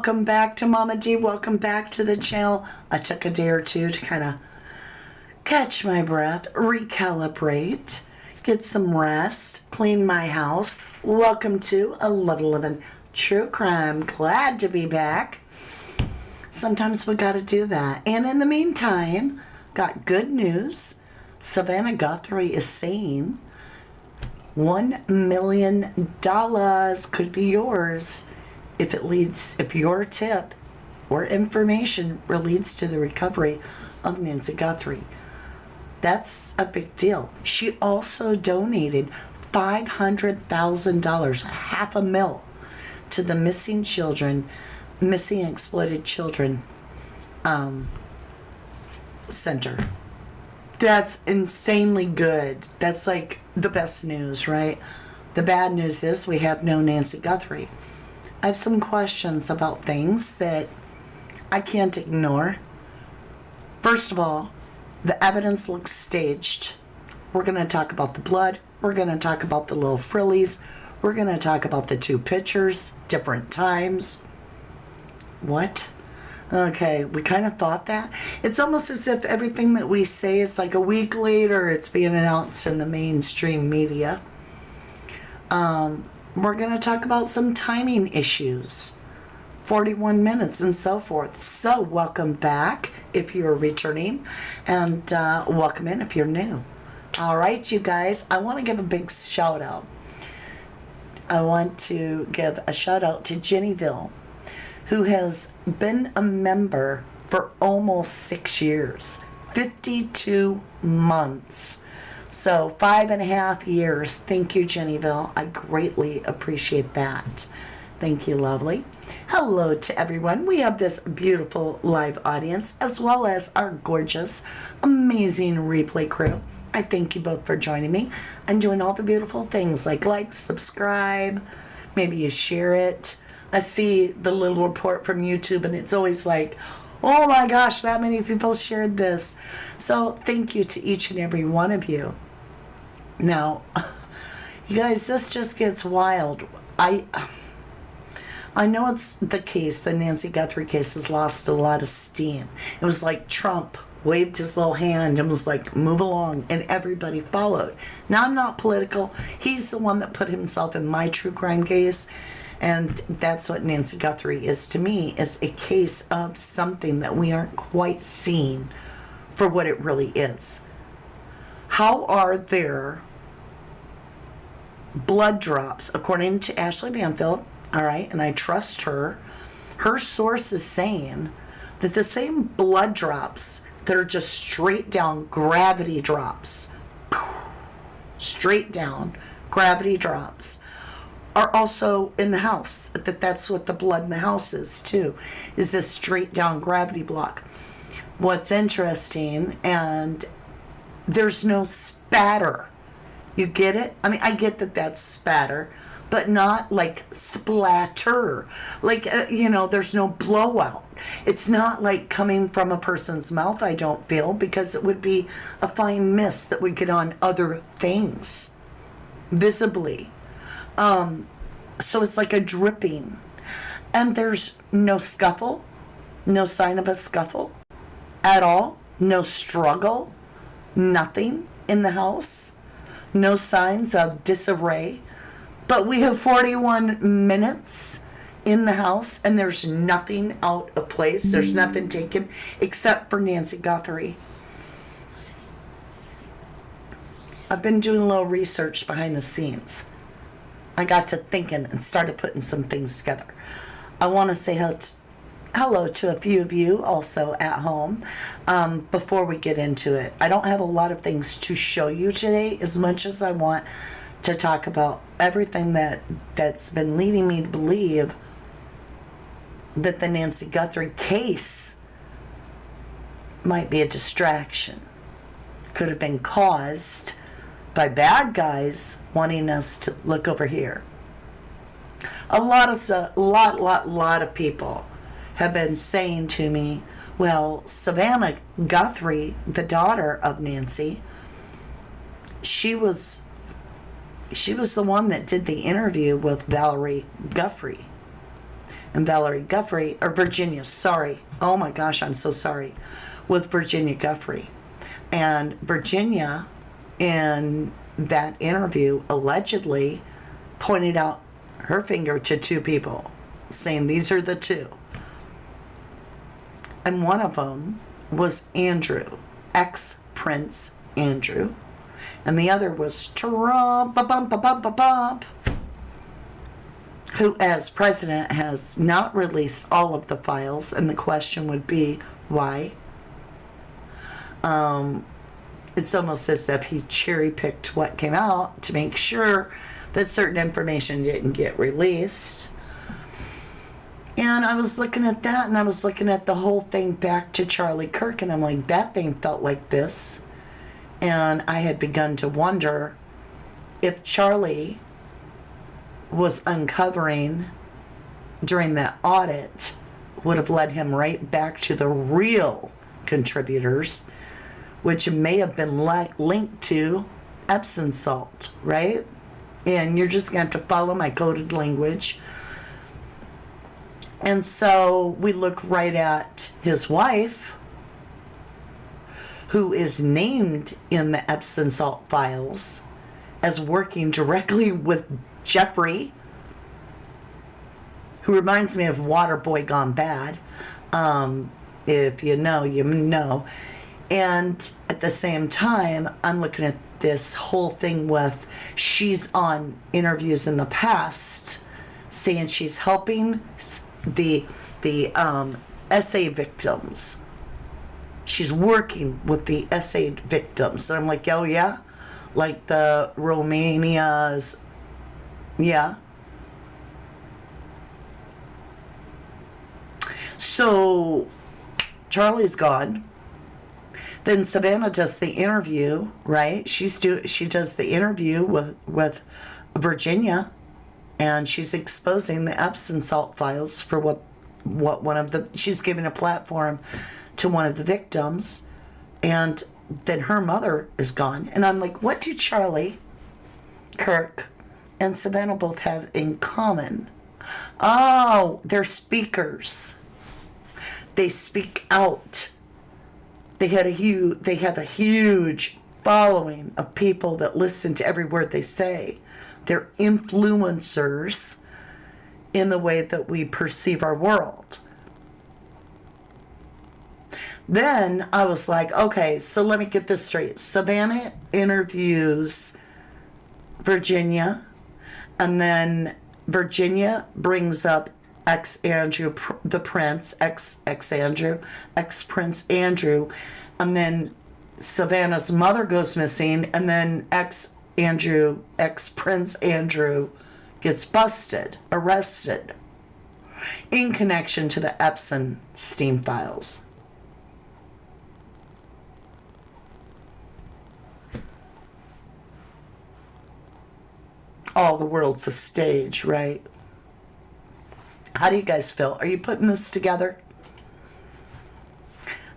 Welcome back to Mama D. Welcome back to the channel. I took a day or two to kind of catch my breath, recalibrate, get some rest, clean my house. Welcome to 1111 True Crime. Glad to be back. Sometimes we got to do that. And in the meantime, got good news. Savannah Guthrie is saying $1 million could be yours if your tip or information leads to the recovery of Nancy Guthrie. That's a big deal. She also donated $500,000, $500,000, to the missing exploited children center. That's insanely good. That's like the best news, right? The bad news is we have no Nancy Guthrie. I have some questions about things that I can't ignore. First of all, the evidence looks staged. We're going to talk about the blood. We're going to talk about the little frillies. We're going to talk about the two pictures, different times. What? Okay, we kind of thought that. It's almost as if everything that we say is like a week later, it's being announced in the mainstream media. We're going to talk about some timing issues, 41 minutes and so forth. So welcome back if you're returning, and welcome in if you're new. All right, you guys, I want to give a big shout out. I want to give a shout out to Jennyville, who has been a member for almost 6 years, 52 months. So 5.5 years. Thank you, Jennyville. I greatly appreciate that. Thank you, lovely. Hello to everyone. We have this beautiful live audience as well as our gorgeous, amazing replay crew. I thank you both for joining me and doing all the beautiful things like, subscribe, maybe you share it. I see the little report from YouTube and it's always like, oh my gosh, that many people shared this. So thank you to each and every one of you. Now, you guys, this just gets wild. I know it's the case, the Nancy Guthrie case has lost a lot of steam. It was like Trump waved his little hand and was like, move along, and everybody followed. Now, I'm not political. He's the one that put himself in my true crime case. And that's what Nancy Guthrie is to me, is a case of something that we aren't quite seeing for what it really is. How are there blood drops, according to Ashley Banfield, all right, and I trust her, her source is saying that the same blood drops that are just straight down gravity drops, straight down gravity drops, are also in the house. That's what the blood in the house is too, is this straight down gravity block. What's interesting, and there's no spatter. You get it? I mean, I get that that's spatter, but not like splatter. Like, there's no blowout. It's not like coming from a person's mouth, I don't feel, because it would be a fine mist that would get on other things visibly. So it's like a dripping, and there's no scuffle, no sign of a scuffle at all, no struggle, nothing in the house, no signs of disarray. But we have 41 minutes in the house and there's nothing out of place. There's nothing taken except for Nancy Guthrie. I've been doing a little research behind the scenes. I got to thinking and started putting some things together. I want to say hello to a few of you also at home before we get into it. I don't have a lot of things to show you today as much as I want to talk about everything that's been leading me to believe that the Nancy Guthrie case might be a distraction. Could have been caused by bad guys wanting us to look over here. A lot of people have been saying to me, well, Savannah Guthrie, the daughter of Nancy, she was the one that did the interview with Valerie Guthrie. and Valerie Guthrie, or Virginia, sorry. Oh my gosh, I'm so sorry. With Virginia Guthrie. And Virginia, in that interview, allegedly pointed out her finger to two people, saying these are the two. And one of them was Andrew, ex-Prince Andrew. And the other was Trump, who as president has not released all of the files. And the question would be, why? It's almost as if he cherry-picked what came out to make sure that certain information didn't get released. And I was looking at that, and I was looking at the whole thing back to Charlie Kirk, and I'm like, that thing felt like this. And I had begun to wonder if Charlie was uncovering during that audit would have led him right back to the real contributors, which may have been linked to Epsom salt, right? And you're just going to have to follow my coded language. And so we look right at his wife, who is named in the Epsom salt files as working directly with Jeffrey, who reminds me of Waterboy Gone Bad. If you know, you know. And at the same time, I'm looking at this whole thing with, she's on interviews in the past saying she's helping the SA victims. She's working with the SA victims. And I'm like, oh yeah? Like the Romania's, yeah. So Charlie's gone. Then Savannah does the interview, right? She does the interview with Virginia, and she's exposing the Epsom salt files for what one of the, she's giving a platform to one of the victims, and then her mother is gone. And I'm like, what do Charlie Kirk and Savannah both have in common? Oh, they're speakers. They speak out. They have a huge following of people that listen to every word they say. They're influencers in the way that we perceive our world. Then I was like, okay, so let me get this straight. Savannah interviews Virginia, and then Virginia brings up ex-Andrew, the prince, ex-Andrew, ex-Prince Andrew, and then Savannah's mother goes missing, and then ex-Andrew, ex-Prince Andrew gets busted, arrested, in connection to the Epsom steam files. All the world's a stage, right? How do you guys feel? Are you putting this together?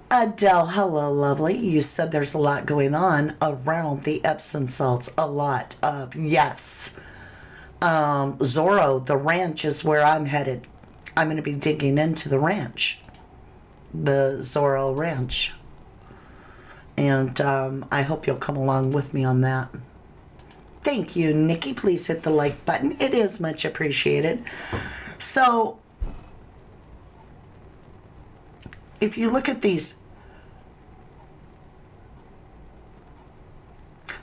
Adele, hello, lovely. You said there's a lot going on around the Epsom salts. A lot of, yes. Zorro, the ranch is where I'm headed. I'm going to be digging into the ranch. The Zorro Ranch. And I hope you'll come along with me on that. Thank you, Nikki. Please hit the like button. It is much appreciated. So, if you look at these,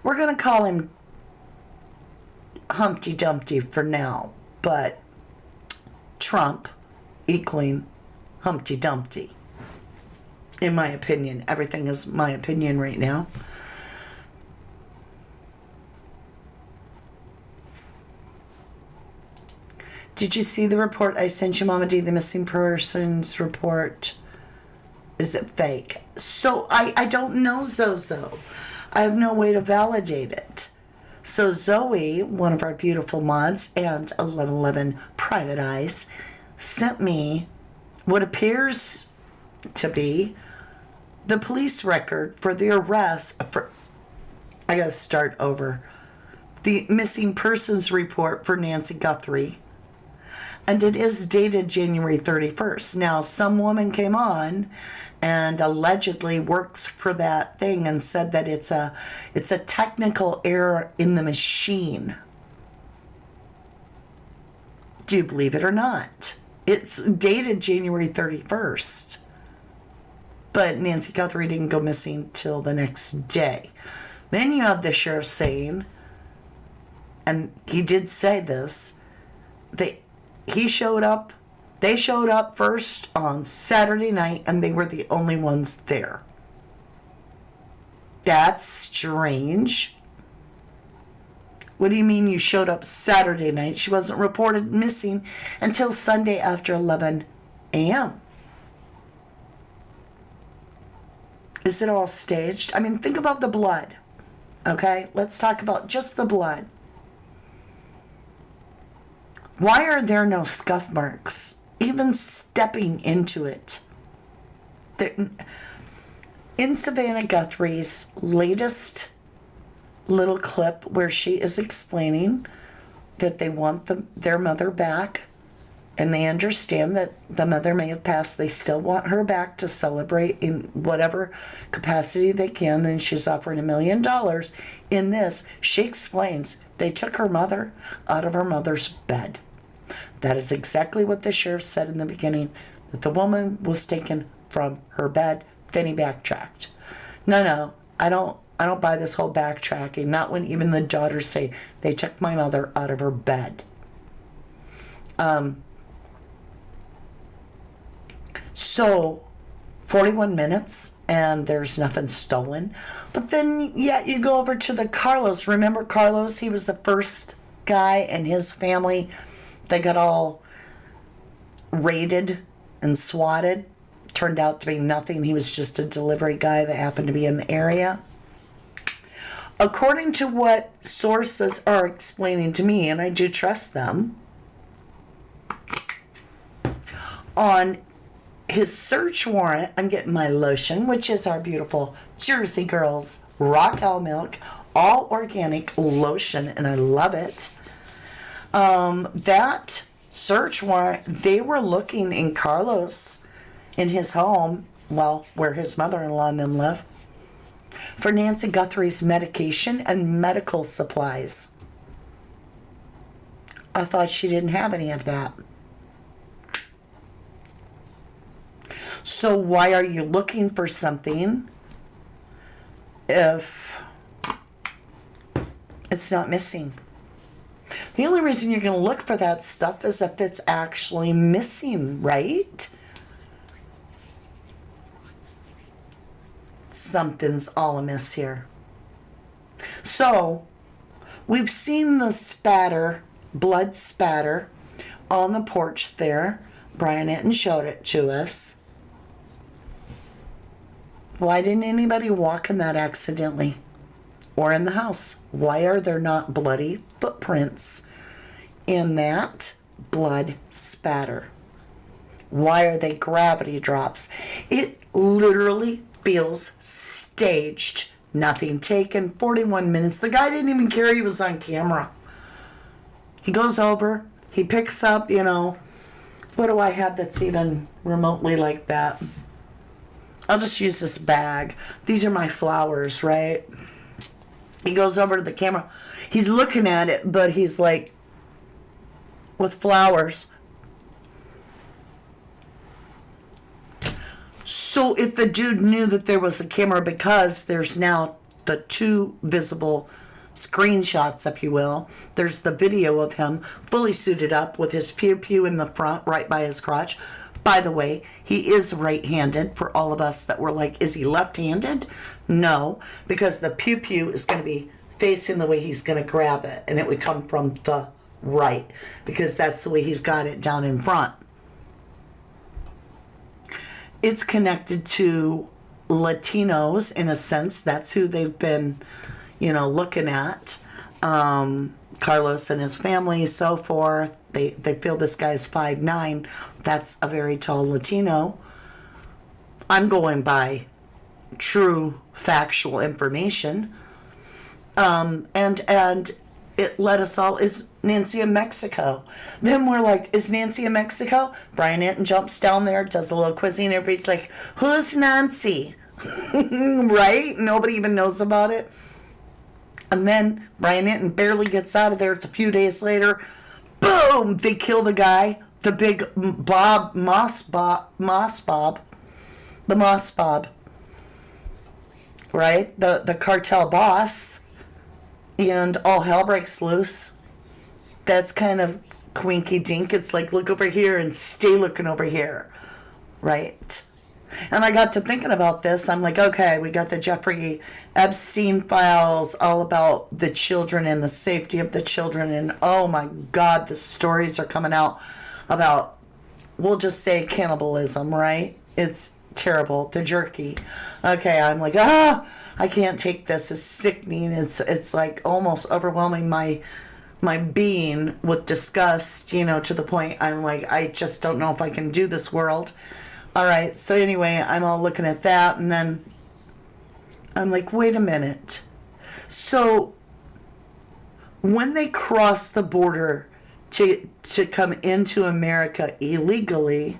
we're going to call him Humpty Dumpty for now, but Trump equaling Humpty Dumpty. In my opinion, everything is my opinion right now. Did you see the report I sent you, Mama D, the missing persons report? Is it fake? So I don't know, Zozo. I have no way to validate it. So Zoe, one of our beautiful mods, and 1111 Private Eyes, sent me what appears to be the police record for the arrest for, I gotta start over, the missing persons report for Nancy Guthrie. And it is dated January 31st. Now, some woman came on and allegedly works for that thing and said that it's a technical error in the machine. Do you believe it or not? It's dated January 31st. But Nancy Guthrie didn't go missing till the next day. Then you have the sheriff saying, and he did say this, they showed up first on Saturday night, and they were the only ones there. That's strange. What do you mean you showed up Saturday night? She wasn't reported missing until Sunday after 11 a.m. Is it all staged? I mean, think about the blood. Okay, let's talk about just the blood. Why are there no scuff marks? Even stepping into it. In Savannah Guthrie's latest little clip where she is explaining that they want their mother back, and they understand that the mother may have passed, they still want her back to celebrate in whatever capacity they can, then she's offering $1 million. In this, she explains they took her mother out of her mother's bed. That is exactly what the sheriff said in the beginning, that the woman was taken from her bed. Then he backtracked. No, I don't buy this whole backtracking. Not when even the daughters say they took my mother out of her bed. So 41 minutes and there's nothing stolen. But then, yeah, you go over to the Carlos. Remember Carlos? He was the first guy and his family. They got all raided and swatted. Turned out to be nothing. He was just a delivery guy that happened to be in the area. According to what sources are explaining to me, and I do trust them, on his search warrant, I'm getting my lotion, which is our beautiful Jersey Girls raw cow milk, all organic lotion, and I love it. That search warrant, they were looking in Carlos, in his home, well, where his mother-in-law and them live, for Nancy Guthrie's medication and medical supplies. I thought she didn't have any of that. So why are you looking for something if it's not missing? The only reason you're going to look for that stuff is if it's actually missing, right? Something's all amiss here. So, we've seen the spatter, blood spatter, on the porch there. Brian Etten showed it to us. Why didn't anybody walk in that accidentally? Or in the house? Why are there not bloody footprints in that blood spatter? Why are they gravity drops? It literally feels staged. Nothing taken. 41 minutes. The guy didn't even care he was on camera. He goes over. He picks up, what do I have that's even remotely like that? I'll just use this bag. These are my flowers, right? He goes over to the camera. He's looking at it, but he's like, with flowers. So if the dude knew that there was a camera, because there's now the two visible screenshots, if you will. There's the video of him fully suited up with his pew-pew in the front, right by his crotch. By the way, he is right-handed for all of us that were like, is he left-handed? No, because the pew-pew is going to be facing the way he's going to grab it, and it would come from the right, because that's the way he's got it down in front. It's connected to Latinos, in a sense. That's who they've been, looking at. Carlos and his family, so forth. They feel this guy's 5'9". That's a very tall Latino. I'm going by true factual information. And it led us all, is Nancy in Mexico? Then we're like, is Nancy in Mexico? Brian Hinton jumps down there, does a little quizzing. Everybody's like, who's Nancy? Right? Nobody even knows about it. And then Brian Hinton barely gets out of there. It's a few days later. Boom! They kill the guy. The big Moss Bob. Right? The cartel boss. And all hell breaks loose. That's kind of quinky dink. It's like, look over here and stay looking over here. Right? And I got to thinking about this. I'm like, okay, we got the Jeffrey Epstein files, all about the children and the safety of the children. And oh my God, the stories are coming out about, we'll just say cannibalism, right? It's terrible. The jerky. Okay, I'm like, I can't take this. It's sickening. It's like almost overwhelming my being with disgust, to the point I'm like, I just don't know if I can do this world. All right, so anyway, I'm all looking at that, and then I'm like, wait a minute. So when they cross the border to come into America illegally,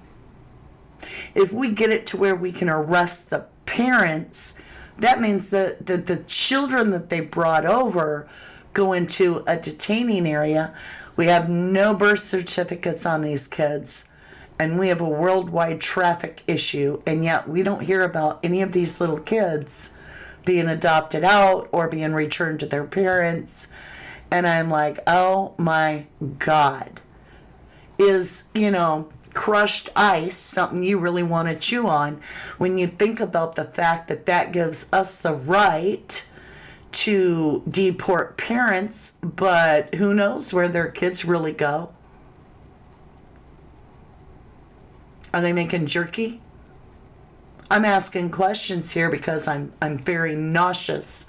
if we get it to where we can arrest the parents, that means that the children that they brought over go into a detaining area. We have no birth certificates on these kids. And we have a worldwide traffic issue, and yet we don't hear about any of these little kids being adopted out or being returned to their parents. And I'm like, oh my God. Is, crushed ice something you really want to chew on when you think about the fact that that gives us the right to deport parents, but who knows where their kids really go? Are they making jerky? I'm asking questions here because I'm very nauseous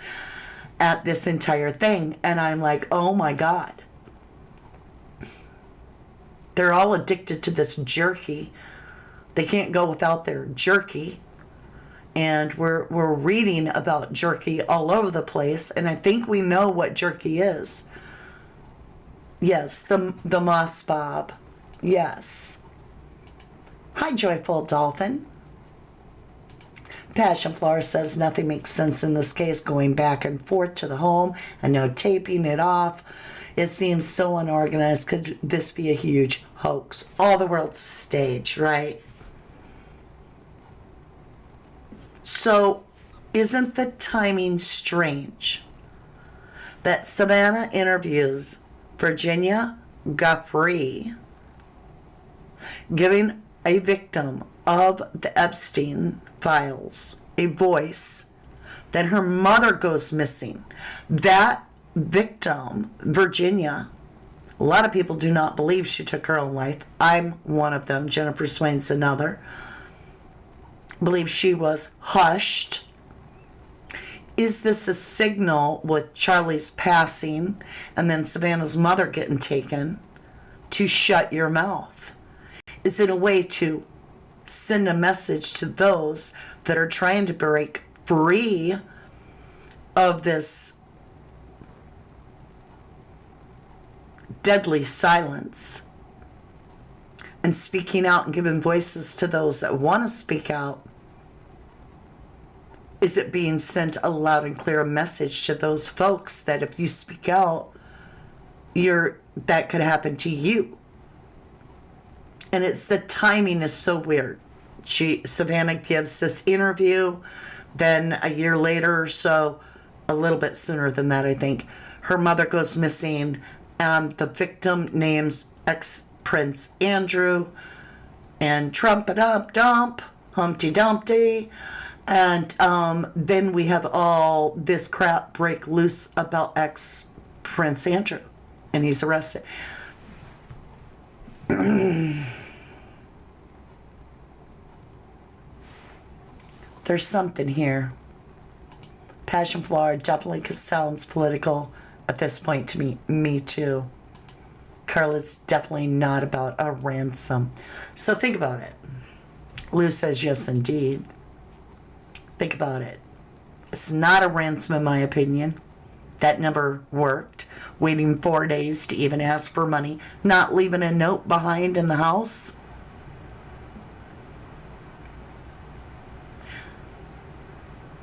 at this entire thing. And I'm like, oh my God. They're all addicted to this jerky. They can't go without their jerky. And we're reading about jerky all over the place. And I think we know what jerky is. Yes, the Moss Bob. Yes. Hi, Joyful Dolphin. Passion Flower says nothing makes sense in this case, going back and forth to the home and no taping it off. It seems so unorganized. Could this be a huge hoax? All the world's a stage, right? So, isn't the timing strange that Savannah interviews Virginia Guthrie, giving a victim of the Epstein files a voice, then her mother goes missing. That victim, Virginia, a lot of people do not believe she took her own life. I'm one of them. Jennifer Swain's another. Believe she was hushed. Is this a signal with Charlie's passing and then Savannah's mother getting taken to shut your mouth? Is it a way to send a message to those that are trying to break free of this deadly silence and speaking out and giving voices to those that want to speak out? Is it being sent a loud and clear message to those folks that if you speak out, that could happen to you? And it's the timing is so weird. Savannah gives this interview, then a year later or so, a little bit sooner than that, I think, her mother goes missing, and the victim names ex-Prince Andrew, and Trump-a-dump-dump, Humpty Dumpty, and then we have all this crap break loose about ex-Prince Andrew, and he's arrested. There's something here. Passion Flower definitely sounds political at this point to me too. Carl, it's definitely not about a ransom. So think about it. Lou says yes indeed. Think about it. It's not a ransom in my opinion. That never worked. waiting 4 days to even ask for money, not leaving a note behind in the house.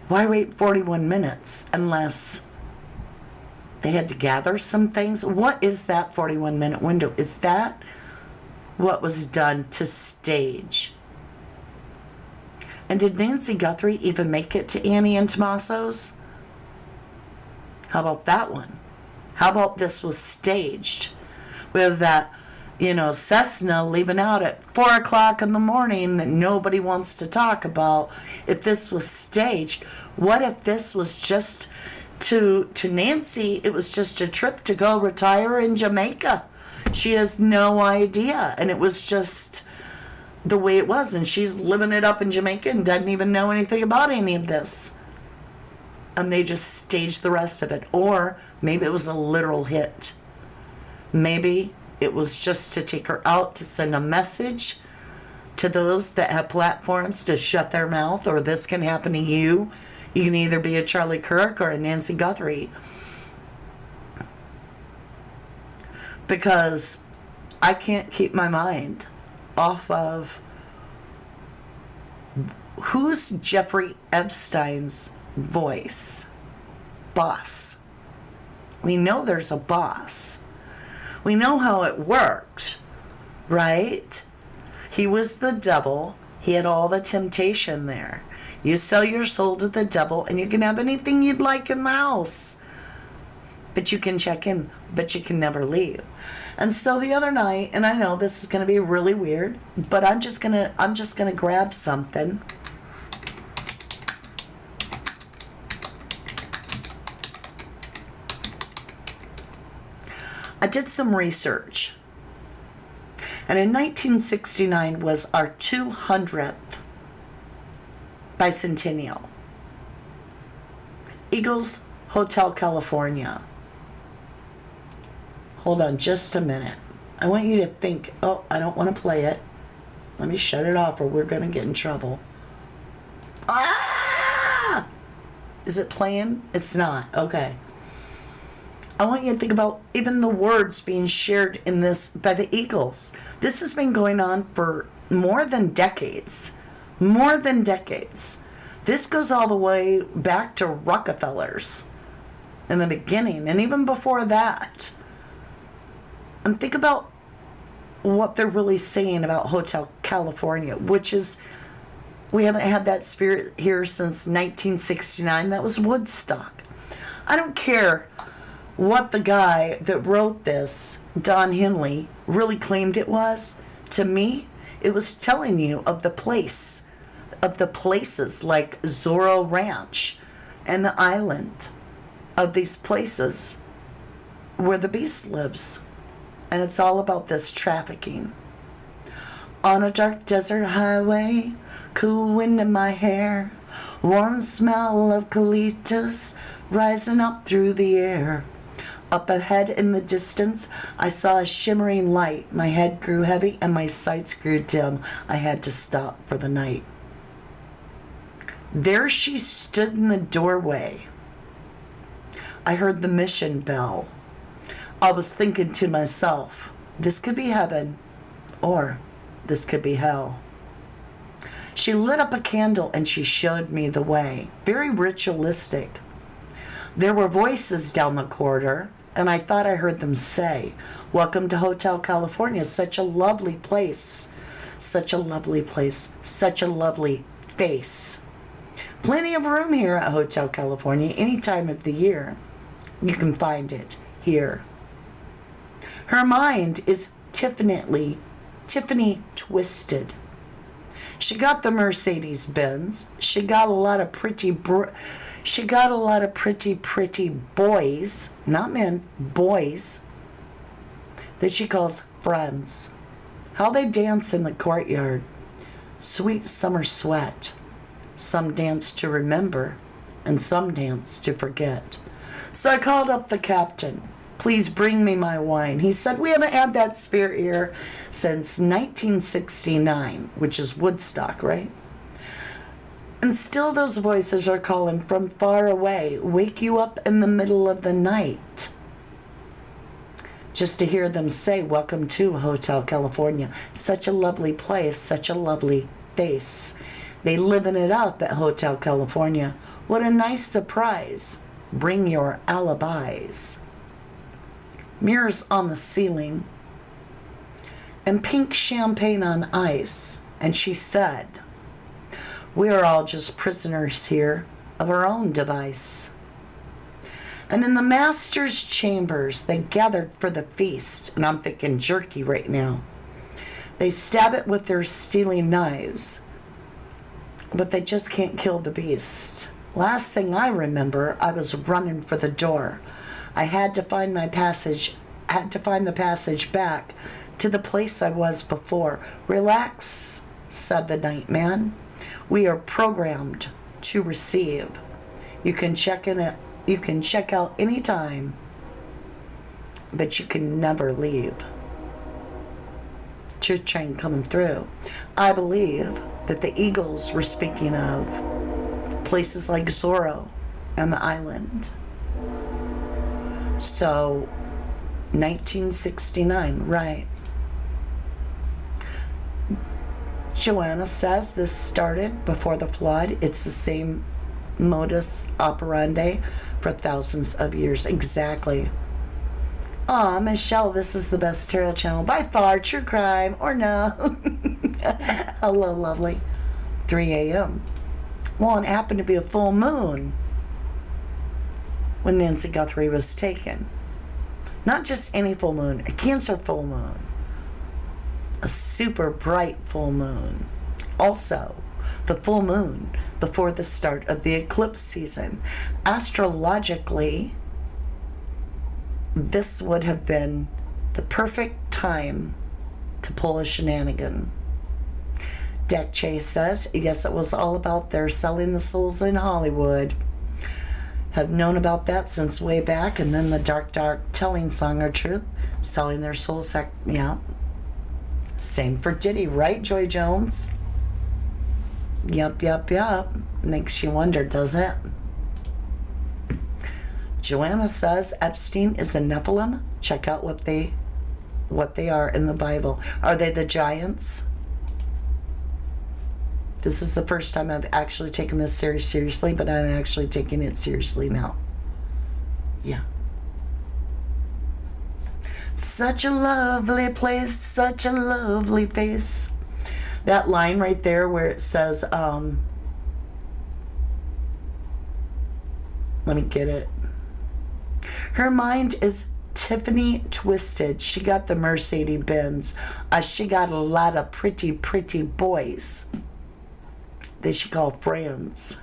Why wait 41 minutes unless they had to gather some things? What is that 41-minute window? Is that what was done to stage? And did Nancy Guthrie even make it to Annie and Tommaso's? How about that one? How about this was staged? With that, Cessna leaving out at 4 o'clock in the morning that nobody wants to talk about. If this was staged, what if this was just to Nancy, it was just a trip to go retire in Jamaica? She has no idea. And it was just the way it was. And she's living it up in Jamaica and doesn't even know anything about any of this. And they just staged the rest of it. Or maybe it was a literal hit. Maybe it was just to take her out to send a message to those that have platforms to shut their mouth, or this can happen to you. You can either be a Charlie Kirk or a Nancy Guthrie. Because I can't keep my mind off of who's Jeffrey Epstein's voice? Boss. We know there's a boss. We know how it worked, right? He was the devil. He had all the temptation there. You sell your soul to the devil and you can have anything you'd like in the house. But you can check in, but you can never leave. And so the other night, and I know this is going to be really weird, but I'm just going to grab something. I did some research. And in 1969 was our 200th bicentennial. Eagles Hotel California. Hold on just a minute. I want you to think, oh, I don't want to play it. Let me shut it off or we're going to get in trouble. Ah! Is it playing? It's not. Okay. I want you to think about even the words being shared in this by the Eagles. This has been going on for more than decades. More than decades. This goes all the way back to Rockefellers in the beginning and even before that. And think about what they're really saying about Hotel California, which is we haven't had that spirit here since 1969. That was Woodstock. I don't care what the guy that wrote this, Don Henley, really claimed it was. To me, it was telling you of the place, of the places like Zorro Ranch and the island, of these places where the beast lives. And it's all about this trafficking. On a dark desert highway, cool wind in my hair, warm smell of colitas rising up through the air. Up ahead in the distance, I saw a shimmering light. My head grew heavy and my sights grew dim. I had to stop for the night. There she stood in the doorway. I heard the mission bell. I was thinking to myself, this could be heaven or this could be hell. She lit up a candle and she showed me the way. Very ritualistic. There were voices down the corridor, and I thought I heard them say, "Welcome to Hotel California. Such a lovely place. Such a lovely place. Such a lovely face." Plenty of room here at Hotel California any time of the year. You can find it here. Her mind is Tiffany twisted. She got the Mercedes Benz. She got a lot of pretty boys, not men, boys, that she calls friends. How they dance in the courtyard. Sweet summer sweat. Some dance to remember, and some dance to forget. So I called up the captain. Please bring me my wine. He said, we haven't had that spirit here since 1969, which is Woodstock, right? And still those voices are calling from far away, wake you up in the middle of the night. just to hear them say, welcome to Hotel California. Such a lovely place, such a lovely face. They living it up at Hotel California. What a nice surprise. Bring your alibis. Mirrors on the ceiling and pink champagne on ice. And she said, we are all just prisoners here of our own device. And in the master's chambers, they gathered for the feast. And I'm thinking jerky right now. They stab it with their stealing knives, but they just can't kill the beast. Last thing I remember, I was running for the door. I had to find the passage back to the place I was before. Relax, said the night man. We are programmed to receive. You can check out anytime, but you can never leave. Truth train coming through. I believe that the Eagles were speaking of places like Zorro and the island. So, 1969, right. Joanna says this started before the flood. It's the same modus operandi for thousands of years. Exactly. Aw, Michelle, this is the best tarot channel by far. True crime or no? Hello, lovely. 3 a.m. Well, it happened to be a full moon when Nancy Guthrie was taken. Not just any full moon, a Cancer full moon. A super bright full moon. Also, the full moon before the start of the eclipse season. Astrologically, this would have been the perfect time to pull a shenanigan. Deck Chase says, yes, it was all about their selling the souls in Hollywood. Have known about that since way back. And then the Dark telling Song of Truth, selling their souls. Yeah. Same for Diddy, right, Joy Jones? Yup. Makes you wonder, doesn't it? Joanna says Epstein is a Nephilim. Check out what they are in the Bible. Are they the giants? This is the first time I've actually taken this series seriously, but I'm actually taking it seriously now. Yeah. Such a lovely place, such a lovely face. That line right there where it says, let me get it. Her mind is Tiffany twisted. She got the Mercedes Benz. She got a lot of pretty boys that she called friends.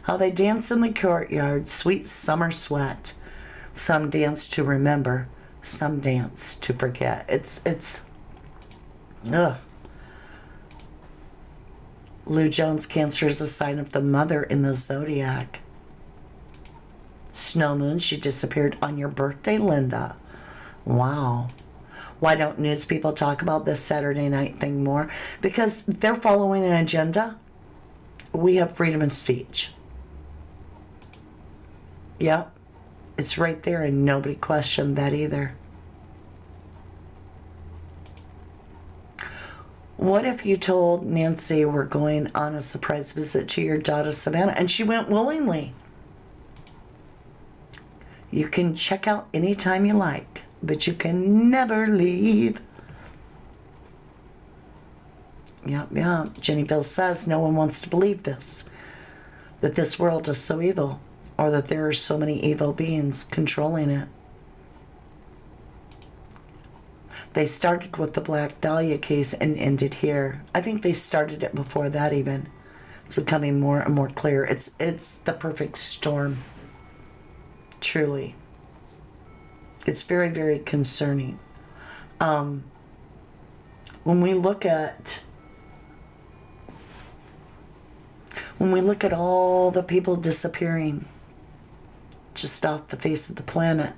How they dance in the courtyard, sweet summer sweat. Some dance to remember, some dance to forget. It's ugh. Lou Jones, Cancer is a sign of the mother in the zodiac. Snow moon, she disappeared on your birthday, Linda. Wow. Why don't news people talk about this Saturday night thing more? Because they're following an agenda. We have freedom of speech. Yep. It's right there and nobody questioned that either. What if you told Nancy we're going on a surprise visit to your daughter Savannah and she went willingly? You can check out anytime you like, but you can never leave. Yep. Jennyville says no one wants to believe this, that this world is so evil, or that there are so many evil beings controlling it. They started with the Black Dahlia case and ended here. I think they started it before that even. It's becoming more and more clear. It's the perfect storm. Truly. It's very, very concerning. When we look at all the people disappearing just off the face of the planet,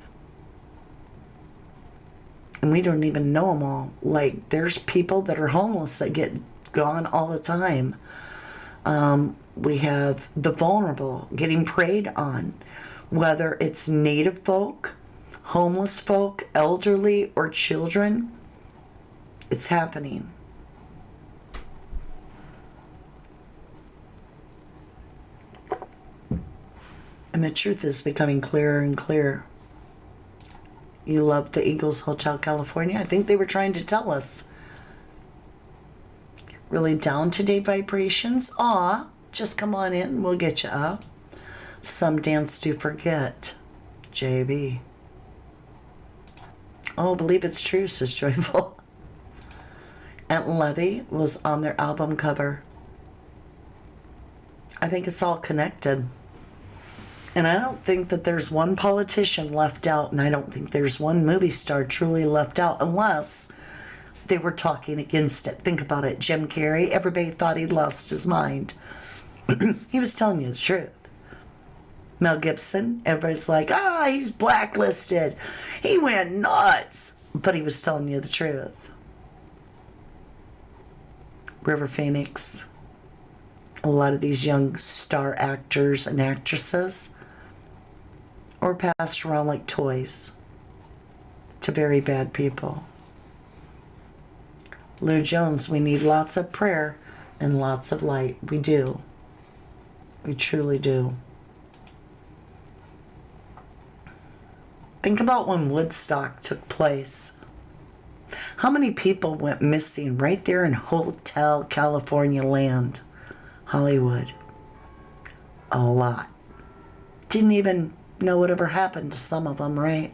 and we don't even know them all. Like, there's people that are homeless that get gone all the time. We have the vulnerable getting preyed on, whether it's native folk homeless folk, elderly, or children, it's happening. And the truth is becoming clearer and clearer. You love the Eagles Hotel California? I think they were trying to tell us. Really down to date vibrations? Aw, just come on in, we'll get you up. Some dance to forget. JB. Oh, believe it's true, says Joyful. Aunt Levy was on their album cover. I think it's all connected. And I don't think that there's one politician left out, and I don't think there's one movie star truly left out, unless they were talking against it. Think about it. Jim Carrey, everybody thought he'd lost his mind. He was telling you the truth. Mel Gibson, everybody's like, he's blacklisted. He went nuts. But he was telling you the truth. River Phoenix, a lot of these young star actors and actresses were passed around like toys to very bad people. Lou Jones, we need lots of prayer and lots of light. We do. We truly do. Think about when Woodstock took place. How many people went missing right there in Hotel California land? Hollywood. A lot. Didn't even know whatever happened to some of them, right?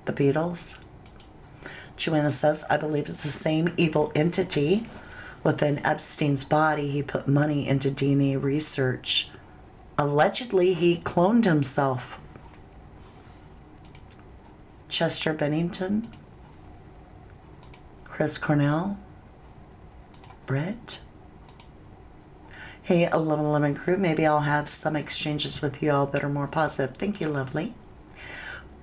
The Beatles. Joanna says, I believe it's the same evil entity within Epstein's body. He put money into DNA research. Allegedly, he cloned himself. Chester Bennington. Chris Cornell. Brett. Hey, 1111 crew, maybe I'll have some exchanges with you all that are more positive. Thank you, lovely.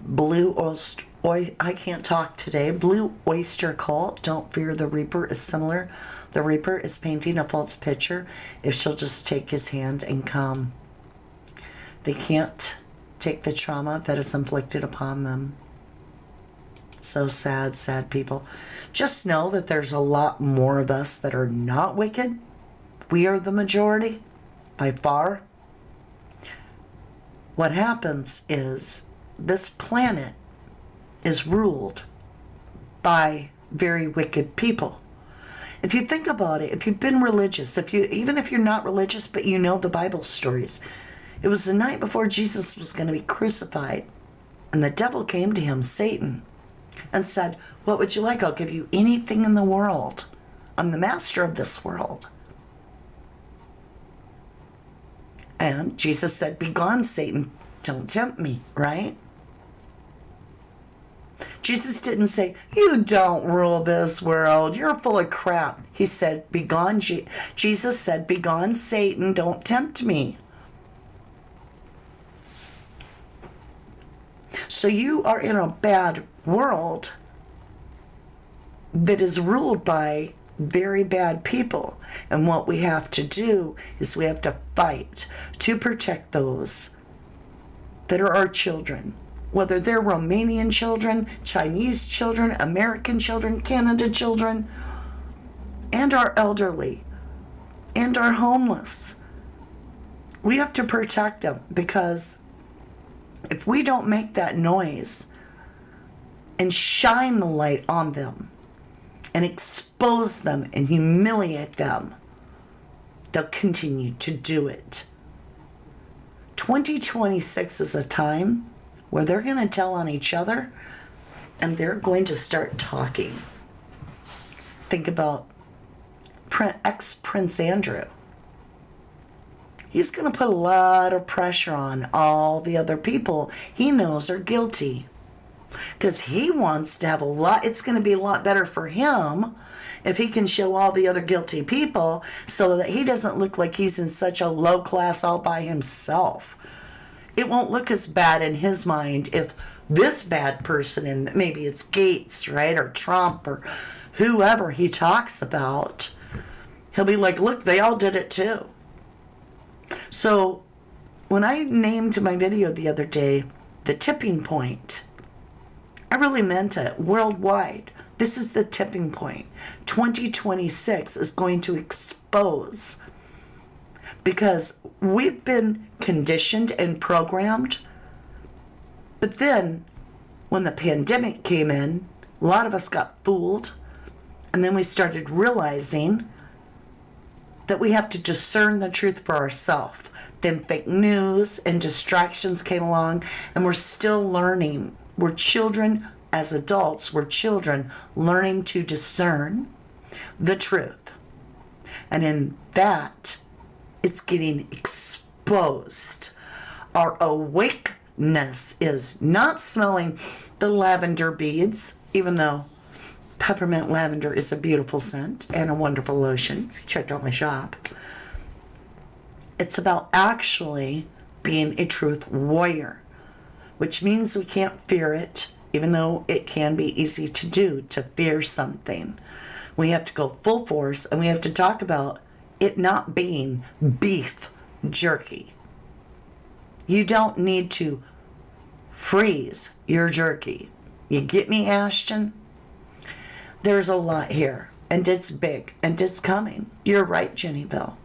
Blue Oyster, I can't talk today. Blue Oyster Cult, don't fear the Reaper is similar. The Reaper is painting a false picture if she'll just take his hand and come. They can't take the trauma that is inflicted upon them. So sad, sad people. Just know that there's a lot more of us that are not wicked. We are the majority, by far. What happens is this planet is ruled by very wicked people. If you think about it, if you've been religious, even if you're not religious, but you know the Bible stories, it was the night before Jesus was going to be crucified, and the devil came to him, Satan, and said, what would you like? I'll give you anything in the world. I'm the master of this world. And Jesus said, begone, Satan, don't tempt me, right? Jesus didn't say, you don't rule this world, you're full of crap. He said, begone, Jesus said, begone, Satan, don't tempt me. So you are in a bad world that is ruled by very bad people. And what we have to do is we have to fight to protect those that are our children. Whether they're Romanian children, Chinese children, American children, Canada children, and our elderly, and our homeless. We have to protect them, because if we don't make that noise and shine the light on them and expose them and humiliate them, they'll continue to do it. 2026 is a time where they're going to tell on each other and they're going to start talking. Think about ex-Prince Andrew. He's going to put a lot of pressure on all the other people he knows are guilty, because he wants to have a lot. It's going to be a lot better for him if he can show all the other guilty people, so that he doesn't look like he's in such a low class all by himself. It won't look as bad in his mind if this bad person, and maybe it's Gates, right, or Trump, or whoever he talks about, he'll be like, look, they all did it too. So when I named my video the other day, the tipping point, I really meant it worldwide. This is the tipping point. 2026 is going to expose, because we've been conditioned and programmed. But then when the pandemic came in, a lot of us got fooled. And then we started realizing that we have to discern the truth for ourselves. Then fake news and distractions came along, and we're still learning. We're children. As adults, we're children learning to discern the truth. And in that, it's getting exposed. Our awakeness is not smelling the lavender beads, even though peppermint lavender is a beautiful scent and a wonderful lotion. Check out my shop. It's about actually being a truth warrior, which means we can't fear it, even though it can be easy to do, to fear something. We have to go full force, and we have to talk about it not being beef jerky. You don't need to freeze your jerky. You get me, Ashton? There's a lot here, and it's big, and it's coming. You're right, Jenny Bell.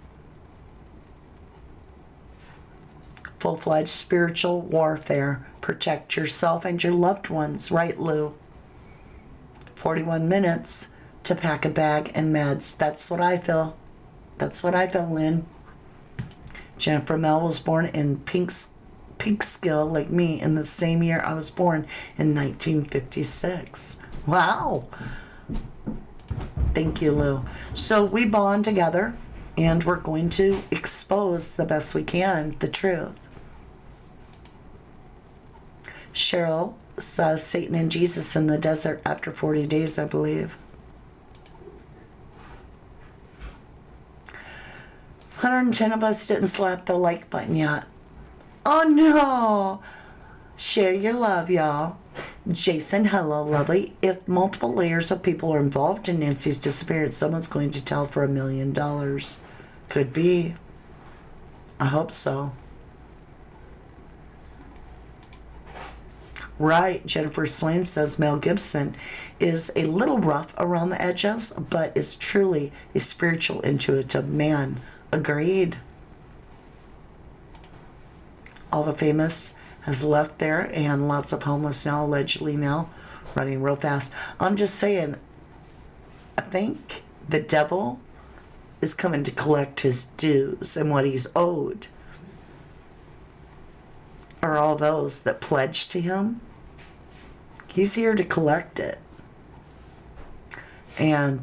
Full-fledged spiritual warfare. Protect yourself and your loved ones. Right, Lou? 41 minutes to pack a bag and meds. That's what I feel. That's what I feel, Lynn. Jennifer Mel was born in Peekskill, like me, in the same year I was born, in 1956. Wow. Thank you, Lou. So we bond together, and we're going to expose the best we can the truth. Cheryl saw Satan and Jesus in the desert after 40 days, I believe. 110 of us didn't slap the like button yet. Oh no! Share your love, y'all. Jason, hello, lovely. If multiple layers of people are involved in Nancy's disappearance, someone's going to tell for $1 million. Could be. I hope so. Right, Jennifer Swain says Mel Gibson is a little rough around the edges, but is truly a spiritual, intuitive man. Agreed. All the famous has left there, and lots of homeless now, allegedly now, running real fast. I'm just saying, I think the devil is coming to collect his dues and what he's owed. Are all those that pledged to him. He's here to collect it. And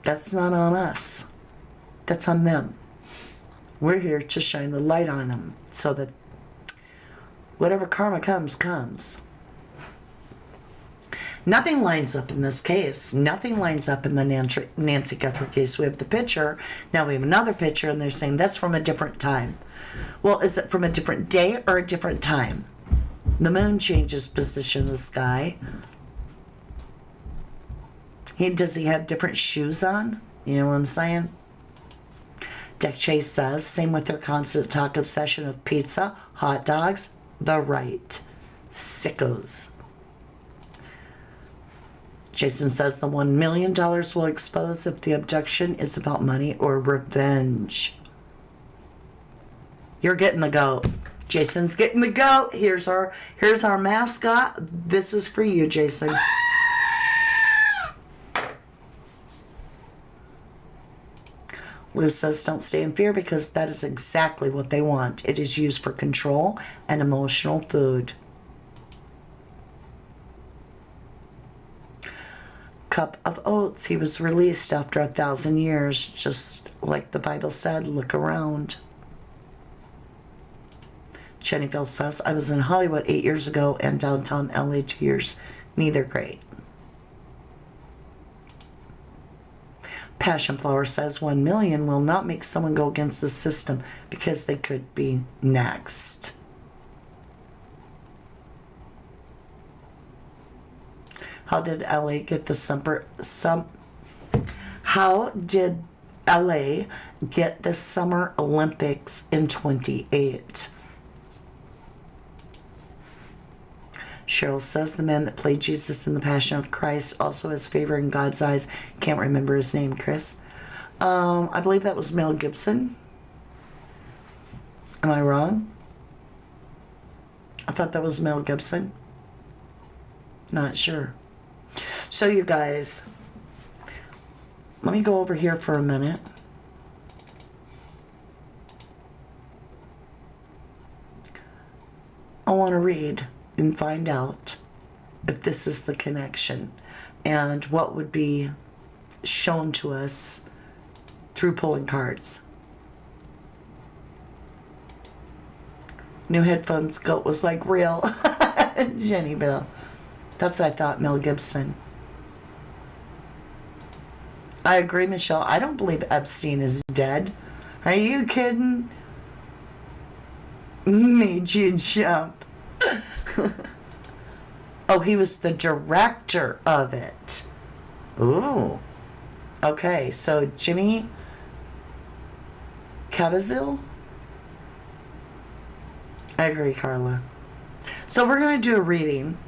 that's not on us. That's on them. We're here to shine the light on them so that whatever karma comes, comes. Nothing lines up in this case. Nothing lines up in the Nancy Guthrie case. We have the picture. Now we have another picture, and they're saying that's from a different time. Well, is it from a different day or a different time? The moon changes position in the sky. Does he have different shoes on? You know what I'm saying? Deck Chase says, same with their constant talk obsession of pizza, hot dogs, the right. Sickos. Jason says the $1 million will expose if the abduction is about money or revenge. You're getting the goat. Jason's getting the goat. Here's our mascot. This is for you, Jason. Lou says don't stay in fear because that is exactly what they want. It is used for control and emotional food. Cup of oats. He was released after 1,000 years, just like the Bible said. Look around. Jennyville says, I was in Hollywood 8 years ago and downtown LA 2 years. Neither great. Passion Flower says 1 million will not make someone go against the system because they could be next. How did LA get the how did LA get the Summer Olympics in 28. Cheryl says the man that played Jesus in The Passion of Christ also has favor in God's eyes. Can't remember his name, Chris. I believe that was Mel Gibson. Am I wrong? I thought that was Mel Gibson. Not sure. So you guys, let me go over here for a minute. I want to read and find out if this is the connection and what would be shown to us through pulling cards. New headphones goat was like real. Jenny Bill. That's what I thought, Mel Gibson. I agree, Michelle. I don't believe Epstein is dead. Are you kidding? Made you jump. Oh, he was the director of it. Ooh. Okay, so Jimmy Caviezel? I agree, Carla. So we're going to do a reading.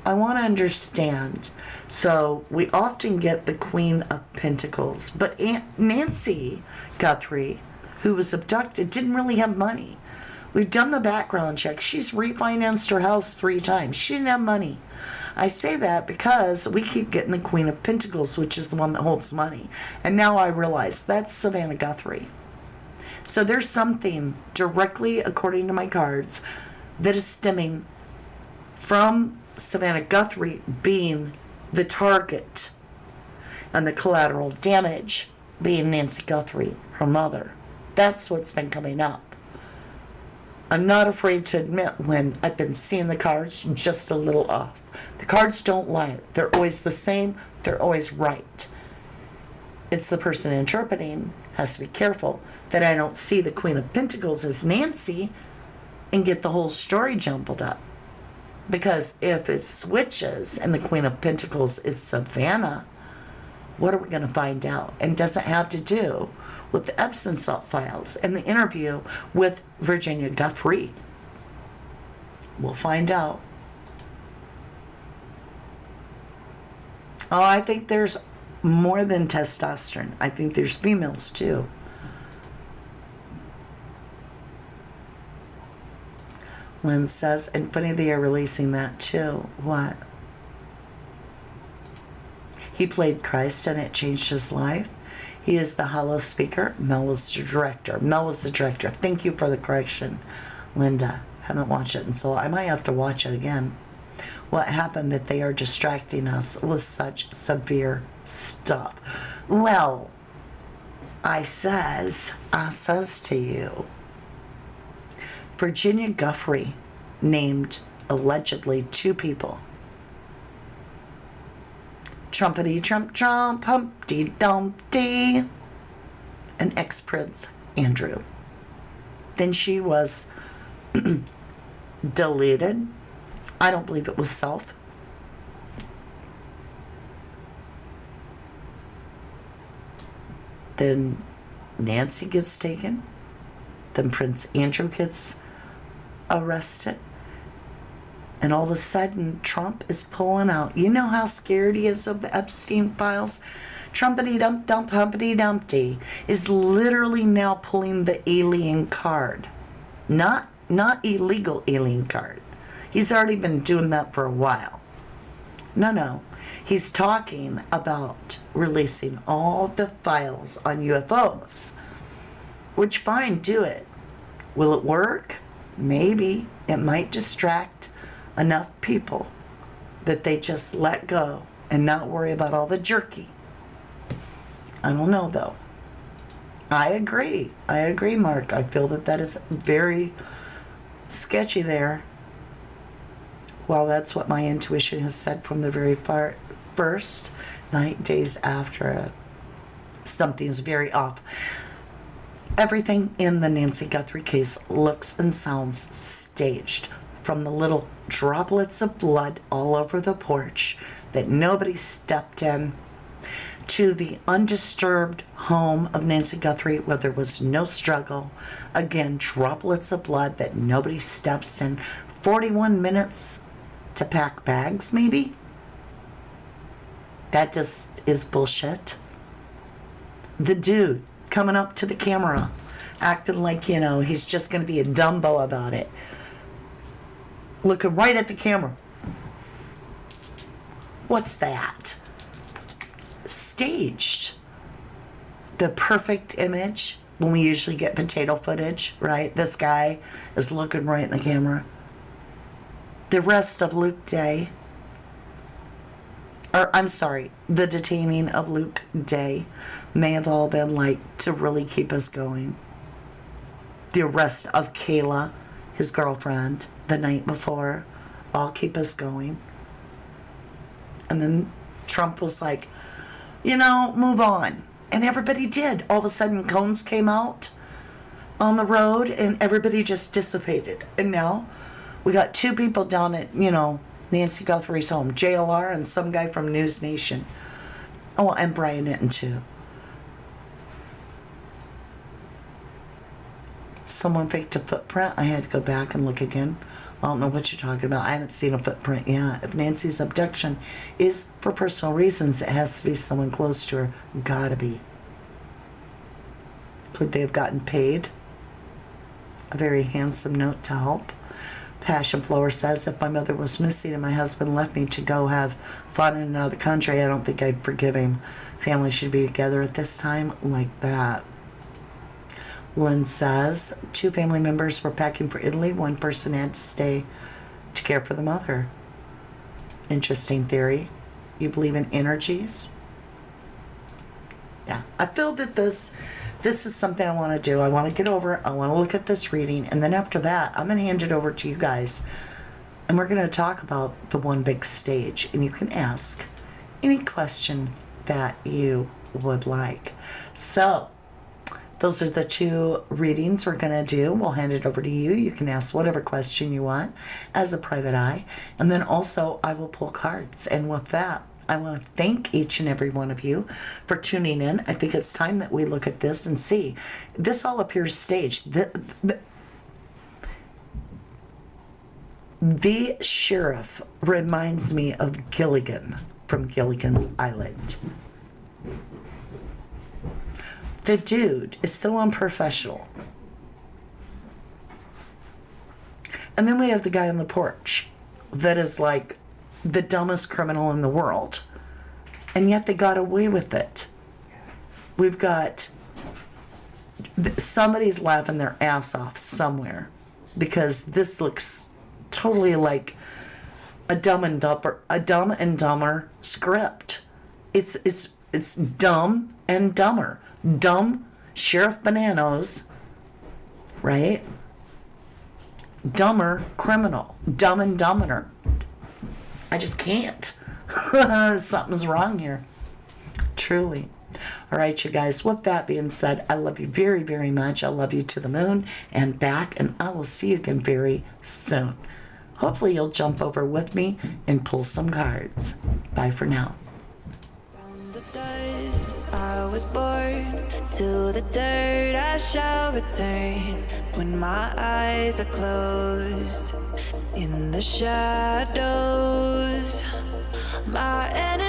I want to understand. So we often get the Queen of Pentacles, but Nancy Guthrie, who was abducted, didn't really have money. We've done the background check. She's refinanced her house 3 times. She didn't have money. I say that because we keep getting the Queen of Pentacles, which is the one that holds money. And now I realize that's Savannah Guthrie. So there's something directly, according to my cards, that is stemming from Savannah Guthrie being the target and the collateral damage being Nancy Guthrie, her mother. That's what's been coming up. I'm not afraid to admit when I've been seeing the cards just a little off. The cards don't lie. They're always the same. They're always right. It's the person interpreting has to be careful that I don't see the Queen of Pentacles as Nancy and get the whole story jumbled up. Because if it switches and the Queen of Pentacles is Savannah, what are we going to find out? And does it have to do with the Epstein files and the interview with Virginia Guthrie? We'll find out. Oh, I think there's more than testosterone. I think there's females too. Lynn says, and funny they are releasing that too. What? He played Christ and it changed his life. He is the hollow speaker. Mel was the director. Mel was the director. Thank you for the correction, Linda. Haven't watched it, and so I might have to watch it again. What happened that they are distracting us with such severe stuff? Well, I says to you, Virginia Guthrie named allegedly 2 people. Trumpety trump trump, humpty dumpty, and ex-Prince Andrew. Then she was deleted. I don't believe it was self. Then Nancy gets taken. Then Prince Andrew gets arrested. And all of a sudden, Trump is pulling out. You know how scared he is of the Epstein files? Trumpety-dump-dump, humpety-dumpty is literally now pulling the alien card. Not illegal alien card. He's already been doing that for a while. No. He's talking about releasing all the files on UFOs. Which, fine, do it. Will it work? Maybe. It might distract enough people that they just let go and not worry about all the jerky. I don't know, though. I agree, Mark. I feel that is very sketchy there. Well, that's what my intuition has said from the very first night, days after it. Something's very off. Everything in the Nancy Guthrie case looks and sounds staged, from the little droplets of blood all over the porch that nobody stepped in, to the undisturbed home of Nancy Guthrie where there was no struggle. Again, droplets of blood that nobody steps in. 41 minutes to pack bags, maybe? That just is bullshit. The dude coming up to the camera, acting like, you know, he's just going to be a Dumbo about it. Looking right at the camera. What's that? Staged. The perfect image when we usually get potato footage, right? This guy is looking right in the camera. The rest of Luke Day, or I'm sorry, the detaining of Luke Day may have all been like to really keep us going. The arrest of Kayla, his girlfriend, the night before, all keep us going. And then Trump was like, you know, move on. And everybody did. All of a sudden, cones came out on the road and everybody just dissipated. And now we got two people down at, you know, Nancy Guthrie's home, JLR and some guy from News Nation. Oh, and Brian Nitton too. Someone faked a footprint. I had to go back and look again. I don't know what you're talking about. I haven't seen a footprint yet. If Nancy's abduction is for personal reasons, it has to be someone close to her. Gotta be. Could they have gotten paid? A very handsome note to help. Passion Flower says, if my mother was missing and my husband left me to go have fun in another country, I don't think I'd forgive him. Family should be together at this time like that. Lynn says, 2 family members were packing for Italy. 1 person had to stay to care for the mother. Interesting theory. You believe in energies? Yeah. I feel that this is something I want to do. I want to get over it. I want to look at this reading. And then after that, I'm going to hand it over to you guys. And we're going to talk about the one big stage. And you can ask any question that you would like. So, those are the 2 readings we're going to do. We'll hand it over to you. You can ask whatever question you want as a private eye. And then also I will pull cards. And with that, I want to thank each and every one of you for tuning in. I think it's time that we look at this and see. This all appears staged. The sheriff reminds me of Gilligan from Gilligan's Island. The dude is so unprofessional. And then we have the guy on the porch that is like the dumbest criminal in the world. And yet they got away with it. We've got somebody's laughing their ass off somewhere because this looks totally like a Dumb and Dumber script. It's Dumb and Dumber. Dumb Sheriff Bananas, right? Dumber criminal. Dumb and Dumber. I just can't. Something's wrong here. Truly. All right, you guys. With that being said, I love you very, very much. I love you to the moon and back, and I will see you again very soon. Hopefully you'll jump over with me and pull some cards. Bye for now. From the dust I was born, to the dirt I shall return. When my eyes are closed, in the shadows, my enemy